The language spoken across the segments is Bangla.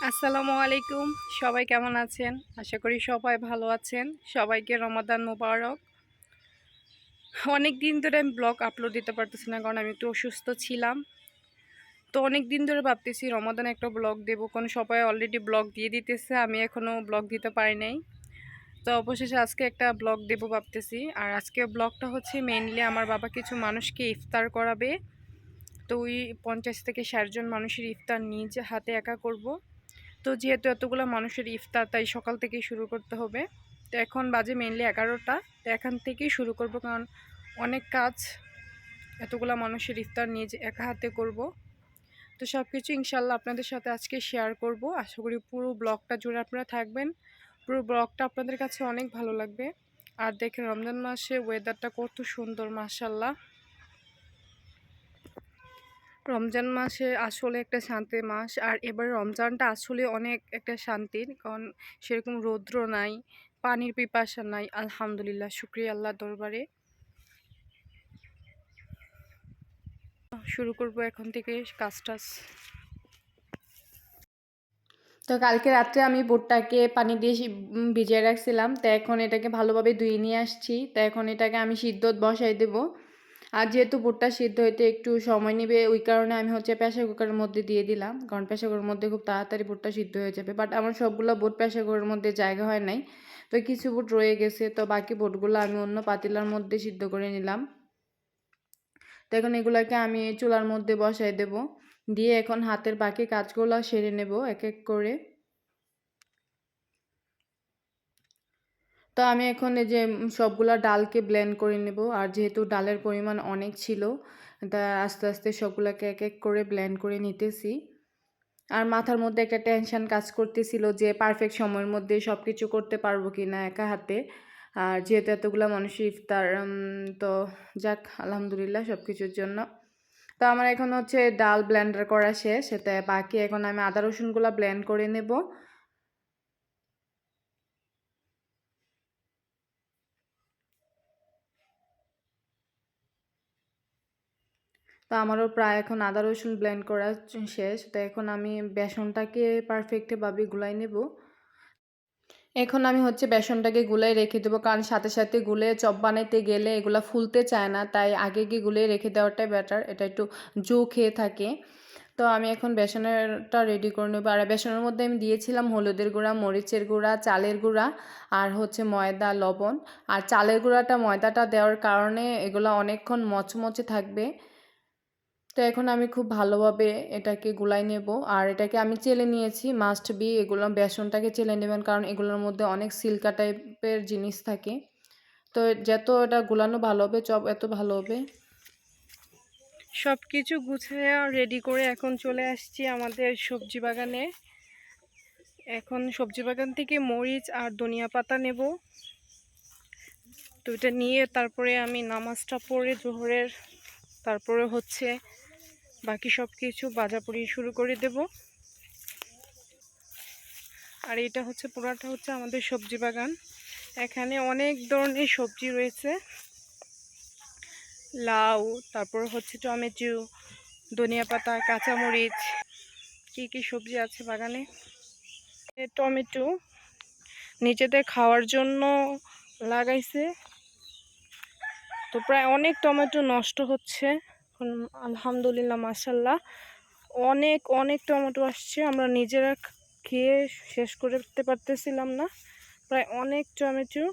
আসসালামু আলাইকুম, সবাই কেমন আছেন? আশা করি সবাই ভালো আছেন। সবাইকে রমাদান মোবারক। অনেক দিন ধরে আমি ব্লগ আপলোড দিতে পারতেছি না, কারণ আমি একটু অসুস্থ ছিলাম। তো অনেক দিন ধরে ভাবতেছি রমাদানে একটা ব্লগ দেবো, কারণ সবাই অলরেডি ব্লগ দিয়ে দিতেছে, আমি এখনও ব্লগ দিতে পারি নাই। তো অবশেষে আজকে একটা ব্লগ দেবো ভাবতেছি। আর আজকে ব্লগটা হচ্ছে মেইনলি আমার বাবা কিছু মানুষকে ইফতার করাবে। তো ওই 50 থেকে 60 জন মানুষের ইফতার নিজ হাতে একা করব। তো যেহেতু এতগুলো মানুষের ইফতার, তাই সকাল থেকেই শুরু করতে হবে। তো এখন বাজে মেইনলি 11টা। তো এখান থেকেই শুরু করব, কারণ অনেক কাজ, এতগুলো মানুষের ইফতার নিজে একা হাতে করব। তো সব কিছু ইনশাল্লাহ আপনাদের সাথে আজকে শেয়ার করব। আশা করি পুরো ব্লগটা জুড়ে আপনারা থাকবেন। পুরো ব্লগটা আপনাদের কাছে অনেক ভালো লাগবে। আর দেখেন রমজান মাসে ওয়েদারটা কত সুন্দর, মাশাল্লাহ। রমজান মাসে আসলে একটা শান্তির মাস। আর এবার রমজানটা আসলে অনেক একটা শান্তির, কারণ সেরকম রৌদ্র নাই, পানির পিপাসা নাই। আলহামদুলিল্লাহ, শুকরিয়া আল্লাহ দরবারে। শুরু করব এখন থেকে কাজ টাজ। তো কালকে রাত্রে আমি বুটটাকে পানি দিয়ে ভিজিয়ে রাখছিলাম। তো এখন এটাকে ভালোভাবে ধুয়ে নিয়ে আসছি। তো এখন এটাকে আমি সিদ্ধ বসাই দেবো। আর যেহেতু বুটটা সিদ্ধ হইতে একটু সময় নেবে, ওই কারণে আমি হচ্ছে প্রেসার কুকারের মধ্যে দিয়ে দিলাম, কারণ প্রেসার কুকারের মধ্যে খুব তাড়াতাড়ি বুটটা সিদ্ধ হয়ে যাবে। বাট আমার সবগুলো বুট প্রেসার কুকারের মধ্যে জায়গা হয় নাই, তো কিছু বুট রয়ে গেছে। তো বাকি বুটগুলো আমি অন্য পাতিলার মধ্যে সিদ্ধ করে নিলাম। তো এখন এগুলোকে আমি চুলার মধ্যে বসাই দেব, দিয়ে এখন হাতের বাকি কাজগুলো সেরে নেব এক এক করে। তো আমি এখন এই যে সবগুলা ডালকে ব্লেন্ড করে নেব। আর যেহেতু ডালের পরিমাণ অনেক ছিল, তা আস্তে আস্তে সবগুলাকে এক এক করে ব্লেন্ড করে নিতেছি। আর মাথার মধ্যে একটা টেনশন কাজ করতেছিল যে পারফেক্ট সময়ের মধ্যে সব কিছু করতে পারবো কি না একা হাতে। আর যেহেতু এতগুলো মানুষের ইফতার, তো যাক আলহামদুলিল্লাহ সব কিছুর জন্য। তো আমার এখন হচ্ছে ডাল ব্লেন্ডার করা শেষ, সেটা বাকি এখন আমি আদা রসুনগুলো ব্লেন্ড করে নেব। তো আমারও প্রায় এখন আদা রসুন ব্লেন্ড করা শেষ। তো এখন আমি বেসনটাকে পারফেক্টভাবে গুলাই নেব। এখন আমি হচ্ছে বেসনটাকে গুলাই রেখে দেবো, কারণ সাথে সাথে গুলে চপ বানাইতে গেলে এগুলা ফুলতে চায় না, তাই আগে গিয়ে গুলে রেখে দেওয়াটাই বেটার, এটা একটু জো খেয়ে থাকে। তো আমি এখন বেসনেরটা রেডি করে নেবো। আর বেসনের মধ্যে আমি দিয়েছিলাম হলুদের গুঁড়া, মরিচের গুঁড়া, চালের গুঁড়া, আর হচ্ছে ময়দা, লবণ। আর চালের গুঁড়াটা ময়দাটা দেওয়ার কারণে এগুলো অনেকক্ষণ মচমচে থাকবে। তো এখন আমি খুব ভালোভাবে এটাকে গুলাই নেব। আর এটাকে আমি চেলে নিয়েছি, মাস্ট বি এগুলো বেসনটাকে চেলে নেবেন, কারণ এগুলোর মধ্যে অনেক সিল্কা টাইপের জিনিস থাকে। তো যত এটা গুলানো ভালো হবে, চপ এত ভালো হবে। সব কিছু গুছিয়ে রেডি করে এখন চলে আসছি আমাদের সবজি বাগানে। এখন সবজি বাগান থেকে মরিচ আর ধনিয়া পাতা নেব। তো এটা নিয়ে তারপরে আমি নামাজটা পড়ে জোহরের, তারপরে হচ্ছে বাকি সব কিছু বাজাপুরি শুরু করে দেব। আর এটা হচ্ছে পুরাটা হচ্ছে আমাদের সবজি বাগান। এখানে অনেক ধরনের সবজি রয়েছে, লাউ, তারপর হচ্ছে টমেটো, ধনিয়া পাতা, কাঁচামরিচ, কি কি সবজি আছে বাগানে। টমেটো নিজেদের খাওয়ার জন্য লাগাইছে, তো প্রায় অনেক টমেটো নষ্ট হচ্ছে। আলহামদুলিল্লাহ মাশাল্লাহ, অনেক অনেক টমেটো আসছে, আমরা নিজেরা খেয়ে শেষ করতে পারতেছিলাম না। প্রায় অনেক টমেটো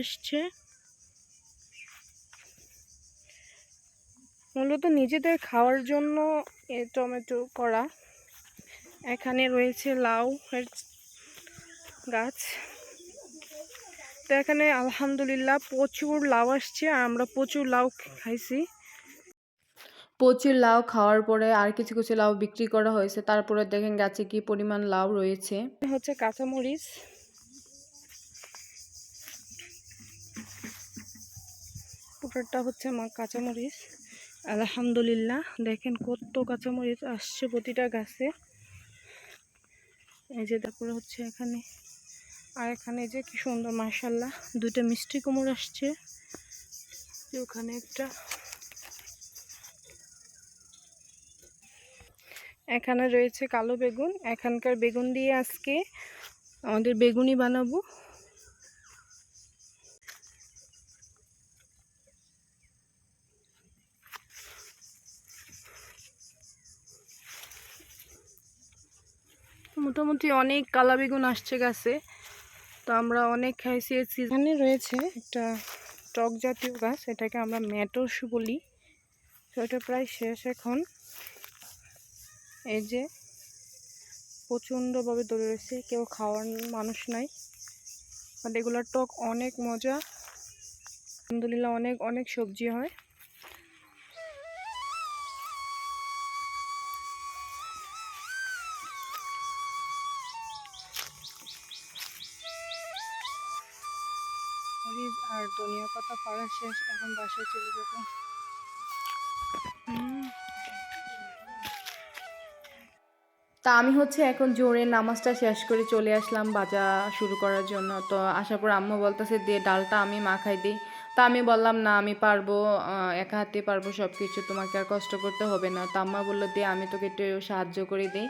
আসছে। মূলত নিজেদের খাওয়ার জন্য এই টমেটো করা। এখানে রয়েছে লাউ এর গাছ। তো এখানে আলহামদুলিল্লাহ প্রচুর লাউ আসছে, আর আমরা প্রচুর লাউ খাইছি। প্রচুর লাউ খাওয়ার পরে আর কিছু কিছু লাউ বিক্রি করা হয়েছে, তারপরে দেখেন গাছে কি পরিমাণ লাউ রয়েছে। হচ্ছে কাঁচামরিচ, পুরোটা হচ্ছে আমার কাঁচামরিচ। আলহামদুলিল্লাহ দেখেন কত কাঁচামরিচ আসছে প্রতিটা গাছে। এই যে তারপরে হচ্ছে এখানে, আর এখানে যে কি সুন্দর মাশাল্লাহ দুইটা মিষ্টি কুমড় আসছে। ওখানে একটা, এখানে রয়েছে কালো বেগুন। এখানকার বেগুন দিয়ে আজকে আমাদের বেগুনি বানাবো। মোটামুটি অনেক কালা বেগুন আসছে গাছে, তো আমরা অনেক খাইছি। এখানে রয়েছে একটা টক জাতীয় গাছ, এটাকে আমরা মেটস বলি। তো এটা প্রায় শেষ এখন। এই যে প্রচণ্ডভাবে ধরে রয়েছে, কেউ খাওয়ার মানুষ নাই, বাট এগুলোর টক অনেক মজা। আলহামদুলিল্লাহ অনেক অনেক সবজি হয়। মরিচ আর ধনিয়া পাতা পাড়া শেষ, এখন বাসায় চলে যাবো। তা আমি হচ্ছে এখন জোরে নামাজটা শেষ করে চলে আসলাম ভাজা শুরু করার জন্য। তো আসার পর আম্মু বলতেছে দিয়ে ডালটা আমি মাখাই দিই। তা আমি বললাম না আমি পারবো, একা হাতে পারবো সব কিছু, তোমাকে আর কষ্ট করতে হবে না। তা আম্মা বললো দিয়ে আমি তোকে একটু সাহায্য করে দিই।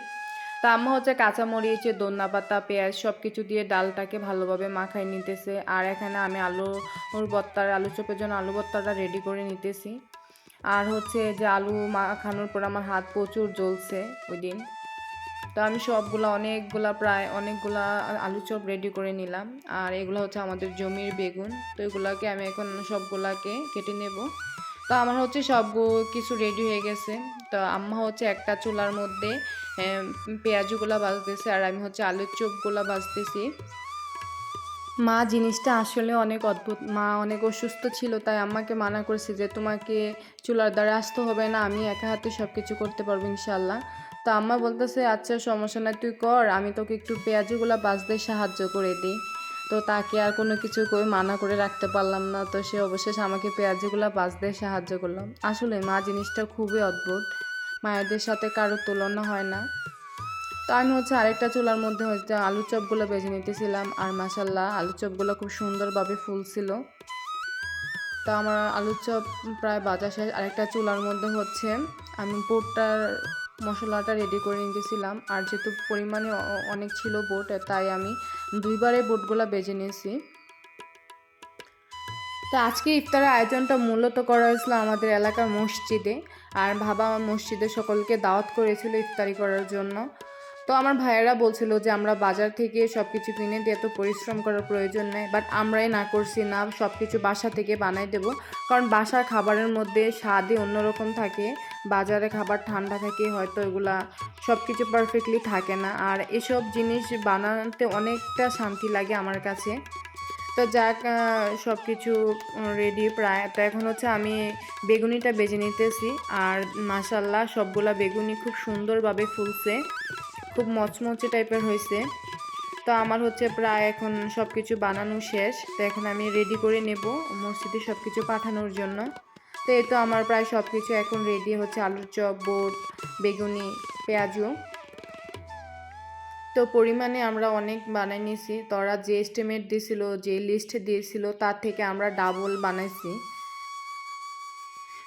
তা আম্মা হচ্ছে কাঁচামরিচ, ধনিয়া পাতা, পেঁয়াজ সব কিছু দিয়ে ডালটাকে ভালোভাবে মাখাই নিতেছে। আর এখানে আমি আলু চপের জন্য আলু ভর্তাটা রেডি করে নিতেছি। আর হচ্ছে যে আলু মাখানোর পর আমার হাত প্রচুর জ্বলছে ওই দিন। তো আমি প্রায় অনেকগুলা আলু চপ রেডি করে নিলাম। আর এগুলো হচ্ছে আমাদের জমির বেগুন। তো এগুলাকে আমি এখন সবগুলাকে কেটে নেব। তো আমার হচ্ছে সব কিছু রেডি হয়ে গেছে। তো আম্মা হচ্ছে একটা চুলার মধ্যে পেঁয়াজগুলা ভাজতেছে, আর আমি হচ্ছে আলুর চপগুলা ভাজতেছি। মা জিনিসটা আসলে অনেক অদ্ভুত। মা অনেক অসুস্থ ছিল, তাই আম্মাকে মানা করেছে যে তোমাকে চুলার দ্বারা আসতে হবে না, আমি একা হাতে সব কিছু করতে পারবো ইনশাল্লাহ। তো আম্মা বলতেছে আচ্ছা সমস্যা নাই, তুই কর, আমি তোকে একটু পেঁয়াজগুলো ভাজতে সাহায্য করে দিই। তো তাকে আর কোনো কিছু করে মানা করে রাখতে পারলাম না। তো সে অবশেষে আমাকে পেঁয়াজগুলো ভাজতে সাহায্য করলাম। আসলে মা জিনিসটা খুবই অদ্ভুত, মায়েদের সাথে কারো তুলনা হয় না। তো আমি হচ্ছে আরেকটা চুলার মধ্যে হচ্ছে আলু চপগুলো ভেজে নিতেছিলাম। আর মাশাল্লাহ আলু চপগুলো খুব সুন্দরভাবে ফুলছিল। তো আমার আলুর চপ প্রায় ভাজা শেষ। আরেকটা চুলার মধ্যে হচ্ছে আমি বুটটার মশলাটা রেডি করে নিতেছিলাম। আর যেহেতু পরিমাণে অনেক ছিল বুট, তাই আমি দুইবারে বুটগুলো ভেজে নিয়েছি। তো আজকে ইফতারের আয়োজনটা মূলত করা হয়েছিল আমাদের এলাকার মসজিদে। আর বাবা আমার মসজিদে সকলকে দাওয়াত করেছিল ইফতারি করার জন্য। তো আমার ভাইয়েরা বলছিল যে আমরা বাজার থেকে সব কিছু কিনে দিয়ে এত পরিশ্রম করার প্রয়োজন নেই, বাট আমরাই না করছি না, সব কিছু বাসা থেকে বানাই দেবো। কারণ বাসার খাবারের মধ্যে স্বাদই অন্যরকম থাকে, বাজারে খাবার ঠান্ডা থাকে, হয়তো এগুলা সব কিছু পারফেক্টলি থাকে না। আর এসব জিনিস বানাতে অনেকটা শান্তি লাগে আমার কাছে। তো যাক, সব কিছু রেডি প্রায়। তো এখন হচ্ছে আমি বেগুনিটা বেজে নিতেছি। আর মাশাল্লাহ সবগুলা বেগুনি খুব সুন্দরভাবে ফুলছে, খুব মচমচে টাইপের হয়েছে। তো আমার হচ্ছে প্রায় এখন সব কিছু বানানো শেষ। তো এখন আমি রেডি করে নেব মসজিদে সব কিছু পাঠানোর জন্য। তো এই তো আমার প্রায় সব কিছু এখন রেডি হচ্ছে, আলুর চপ, বুট, বেগুনি, পেঁয়াজু। তো পরিমাণে আমরা অনেক বানাই নিয়েছি। তোরা যে এস্টিমেট দিয়েছিল, যে লিস্ট দিয়েছিল, তার থেকে আমরা ডাবল বানাইছি।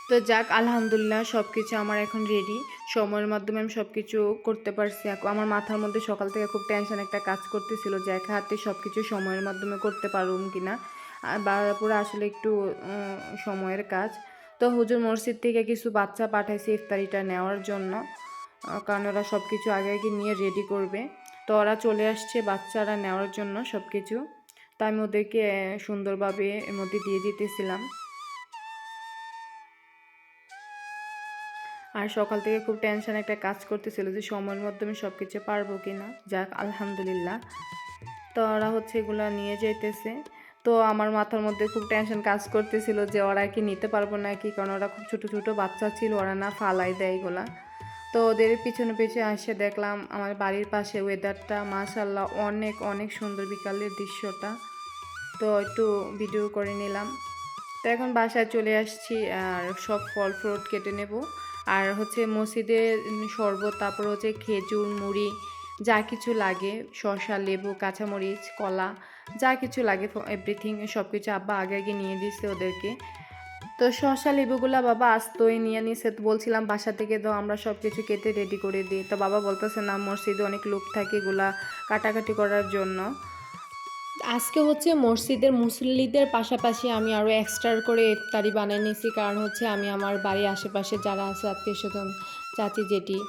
তো যাক আলহামদুলিল্লাহ সব কিছু আমার এখন রেডি। সময়ের মাধ্যমে আমি সব কিছু করতে পারছি। আমার মাথার মধ্যে সকাল থেকে খুব টেনশন একটা কাজ করতেছিল যে একা হাতে সব কিছু সময়ের মাধ্যমে করতে পারুম কি না। পুরো আসলে একটু সময়ের কাজ। তো হুজুর মসজিদ থেকে কিছু বাচ্চা পাঠাইছে ইফতারিটা নেওয়ার জন্য, কারণ ওরা সব কিছু আগে আগে নিয়ে রেডি করবে। তো ওরা চলে আসছে বাচ্চারা নেওয়ার জন্য সব কিছু। তো আমি ওদেরকে সুন্দরভাবে এর মধ্যে দিয়ে দিতেছিলাম। আর সকাল থেকে খুব টেনশন একটা কাজ করতেছিল যে সময়ের মাধ্যমে সব কিছু পারবো কি না। যাক আলহামদুলিল্লাহ। তো ওরা হচ্ছে এগুলো নিয়ে যাইতেছে। তো আমার মাথার মধ্যে খুব টেনশন কাজ করতেছিল যে ওরা কি নিতে পারবো না কি, কারণ ওরা খুব ছোটো ছোটো বাচ্চা ছিল, ওরা না ফালাই দেয় এগুলা। তো ওদের পিছনে পিছনে এসে দেখলাম আমার বাড়ির পাশে ওয়েদারটা মাশাল্লাহ অনেক অনেক সুন্দর, বিকালের দৃশ্যটা। তো একটু ভিডিও করে নিলাম। তো এখন বাসায় চলে আসছি আর সব ফল ফ্রুট কেটে নেব। আর হচ্ছে মসজিদে শরবত, তারপর হচ্ছে খেজুর, মুড়ি, যা কিছু লাগে, শসা, লেবু, কাঁচামরিচ, কলা, যা কিছু লাগে এভরিথিং সব কিছু আব্বা আগে আগে নিয়ে দিচ্ছে ওদেরকে। তো শসা লেবুগুলা বাবা আস্তই নিয়ে নিছে, তো বলছিলাম বাসা থেকে তো আমরা সব কিছু কেটে রেডি করে দিই, তো বাবা বলতেছে না মসজিদে অনেক লোক থাকে এগুলা কাটাকাটি করার জন্য। আজকে হচ্ছে মসজিদের মুসল্লিদের পাশাপাশি আমি আরও এক্সট্রা করে ইফতারি বানিয়ে নিয়েছি, কারণ হচ্ছে আমি আমার বাড়ির আশেপাশে যারা আছে আত্মীয় স্বজন, চাচি জেঠি,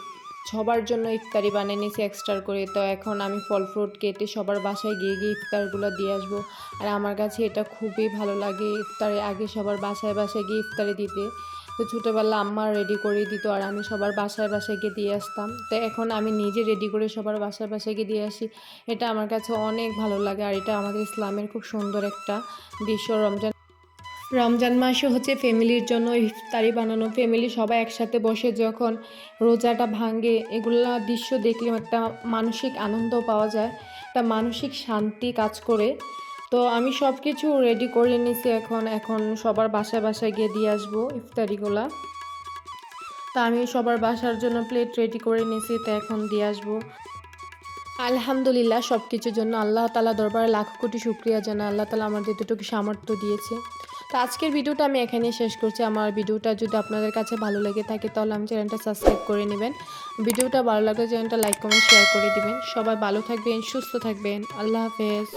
সবার জন্য ইফতারি বানিয়ে নিয়েছি এক্সট্রা করে। তো এখন আমি ফল ফ্রুট কেটে সবার বাসায় গিয়ে গিয়ে ইফতারগুলো দিয়ে আসবো। আর আমার কাছে এটা খুবই ভালো লাগে ইফতারের আগে সবার বাসায় বাসায় গিয়ে ইফতারি দিতে। তো ছোটোবেলা আম্মা রেডি করে দিত আর আমি সবার বাসায় বাসায় গিয়ে দিয়ে আসতাম। তো এখন আমি নিজে রেডি করে সবার বাসায় বাসায় গিয়ে দিয়ে আসি। এটা আমার কাছে অনেক ভালো লাগে আর এটা আমাদের ইসলামের খুব সুন্দর একটা দৃশ্য। রমজান মাসে হচ্ছে ফ্যামিলির জন্য ইফতারি বানানো, ফ্যামিলি সবাই একসাথে বসে যখন রোজাটা ভাঙে, এগুলা দৃশ্য দেখলে একটা মানসিক আনন্দ পাওয়া যায়, একটা মানসিক শান্তি কাজ করে। তো আমি সব কিছু রেডি করে নিছি, এখন সবার বাসায় বাসায় গিয়ে দিয়ে আসবো ইফতারিগুলা। তা আমি সবার বাসার জন্য প্লেট রেডি করে নিয়েছি, তো এখন দিয়ে আসবো। আলহামদুলিল্লাহ সব কিছুর জন্য আল্লাহ তাআলা দরবারে লাখ কোটি শুকরিয়া জানাই। আল্লাহ তাআলা আমাদের যতটুকু সামর্থ্য দিয়েছে। তো আজকের ভিডিওটা আমি এখানেই শেষ করছি। আমার ভিডিওটা যদি আপনাদের কাছে ভালো লেগে থাকে তাহলে আমার চ্যানেলটা সাবস্ক্রাইব করে নেবেন। ভিডিওটা ভালো লাগলে চ্যানেলটা লাইক কমেন্ট শেয়ার করে দিবেন। সবাই ভালো থাকবেন, সুস্থ থাকবেন। আল্লাহ হাফেজ।